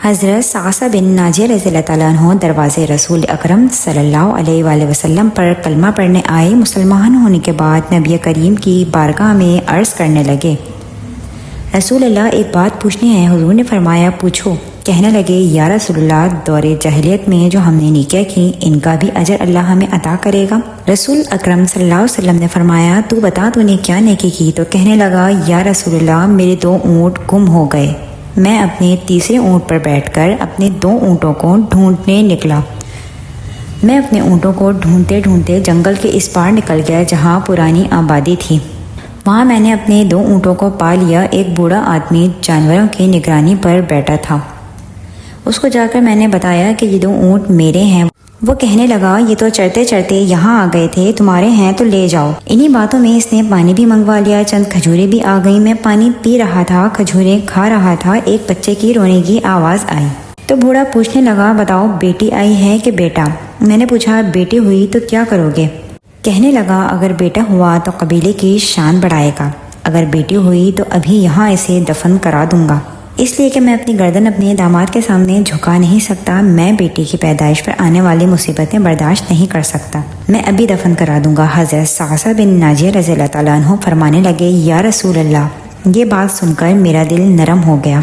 حضرت ثعصبہ بن ناجیہ رضی اللہ تعالیٰ عنہ دروازے رسول اکرم صلی اللہ علیہ وآلہ وسلم پر کلمہ پڑھنے آئے۔ مسلمان ہونے کے بعد نبی کریم کی بارگاہ میں عرض کرنے لگے، رسول اللہ ایک بات پوچھنی ہے۔ حضور نے فرمایا پوچھو۔ کہنے لگے، یا رسول اللہ، دور جاہلیت میں جو ہم نے نیکیاں کی ان کا بھی اجر اللہ ہمیں عطا کرے گا؟ رسول اکرم صلی اللہ علیہ وسلم نے فرمایا، تو بتا تو نے کیا نیکی کی؟ تو کہنے لگا، یا رسول اللہ، میرے 2 اونٹ گم ہو گئے۔ میں اپنے تیسرے اونٹ پر بیٹھ کر اپنے 2 اونٹوں کو ڈھونڈنے نکلا۔ میں اپنے اونٹوں کو ڈھونڈتے ڈھونڈتے جنگل کے اس پار نکل گیا جہاں پرانی آبادی تھی۔ وہاں میں نے اپنے 2 اونٹوں کو پا لیا۔ ایک بوڑھا آدمی جانوروں کی نگرانی پر بیٹھا تھا۔ اس کو جا کر میں نے بتایا کہ یہ 2 اونٹ میرے ہیں۔ وہ کہنے لگا، یہ تو چرتے چرتے یہاں آ گئے تھے، تمہارے ہیں تو لے جاؤ۔ انہی باتوں میں اس نے پانی بھی منگوا لیا۔ چند کھجوریں بھی آ گئیں۔ میں پانی پی رہا تھا، کھجوریں کھا رہا تھا، ایک بچے کی رونے کی آواز آئی تو بوڑھا پوچھنے لگا، بتاؤ بیٹی آئی ہے کہ بیٹا؟ میں نے پوچھا، بیٹی ہوئی تو کیا کرو گے؟ کہنے لگا، اگر بیٹا ہوا تو قبیلے کی شان بڑھائے گا، اگر بیٹی ہوئی تو ابھی یہاں اسے دفن کرا دوں گا، اس لیے کہ میں اپنی گردن اپنے داماد کے سامنے جھکا نہیں سکتا۔ میں بیٹی کی پیدائش پر آنے والی مصیبتیں برداشت نہیں کر سکتا۔ میں ابھی دفن کرا دوں گا۔ حضرت ثعصبہ بن ناجیہ رضی اللہ تعالیٰ عنہ فرمانے لگے، یا رسول اللہ، یہ بات سن کر میرا دل نرم ہو گیا۔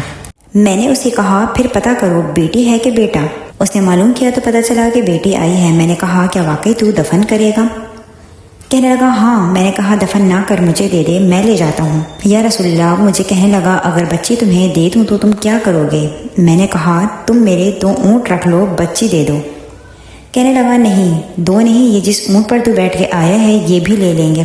میں نے اسے کہا، پھر پتہ کرو بیٹی ہے کہ بیٹا؟ اس نے معلوم کیا تو پتہ چلا کہ بیٹی آئی ہے۔ میں نے کہا، کیا واقعی تو دفن کرے گا؟ کہنے لگا، ہاں۔ میں نے کہا، دفن نہ کر مجھے دے دے، میں لے جاتا ہوں۔ یا رسول اللہ، مجھے کہنے لگا، اگر بچی تمہیں دے دوں تو تم کیا کرو گے؟ میں نے کہا، تم میرے 2 اونٹ رکھ لو، بچی دے دو۔ کہنے لگا، نہیں، 2 نہیں، یہ جس اونٹ پر تو بیٹھ کے آیا ہے یہ بھی لے لیں گے۔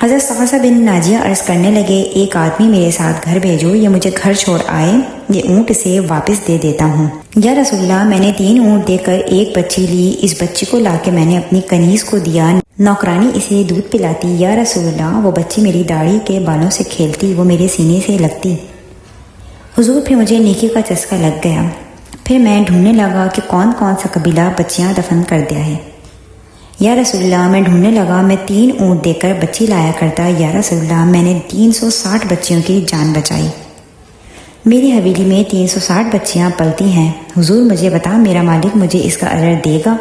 حضرت ثعصبہ بن ناجیہ عرض کرنے لگے، ایک آدمی میرے ساتھ گھر بھیجو، یہ مجھے گھر چھوڑ آئے، یہ اونٹ اسے واپس دے دیتا ہوں۔ یا رسول اللہ، میں نے 3 اونٹ دے کر ایک بچی لی۔ اس بچی کو لا کے میں نے اپنی کنیز کو دیا، نوکرانی اسے دودھ پلاتی۔ یا رسول اللہ، وہ بچی میری داڑھی کے بالوں سے کھیلتی، وہ میرے سینے سے لگتی۔ حضور، پھر مجھے نیکی کا چسکا لگ گیا۔ پھر میں ڈھونڈنے لگا کہ کون کون سا قبیلہ بچیاں دفن کر دیا ہے۔ یا رسول اللہ، میں ڈھونڈنے لگا، میں 3 اونٹ دے کر بچی لایا کرتا۔ یا رسول اللہ، میں نے 360 بچیوں کی جان بچائی۔ میری حویلی میں 360 بچیاں پلتی ہیں۔ حضور، مجھے بتا، میرا مالک مجھے اس کا اجر دے گا؟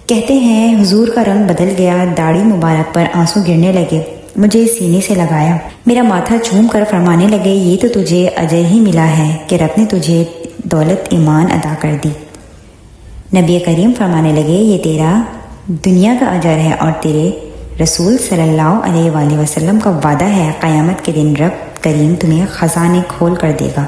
کہتے ہیں حضور کا رنگ بدل گیا، داڑھی مبارک پر آنسو گرنے لگے۔ مجھے سینے سے لگایا، میرا ماتھا چوم کر فرمانے لگے، یہ تو تجھے اجر ہی ملا ہے کہ رب نے تجھے دولت ایمان عطا کر دی۔ نبی کریم فرمانے لگے، یہ تیرا دنیا کا اجر ہے اور تیرے رسول صلی اللہ علیہ وآلہ وسلم کا وعدہ ہے، قیامت کے دن رب کریم تمہیں خزانے کھول کر دے گا۔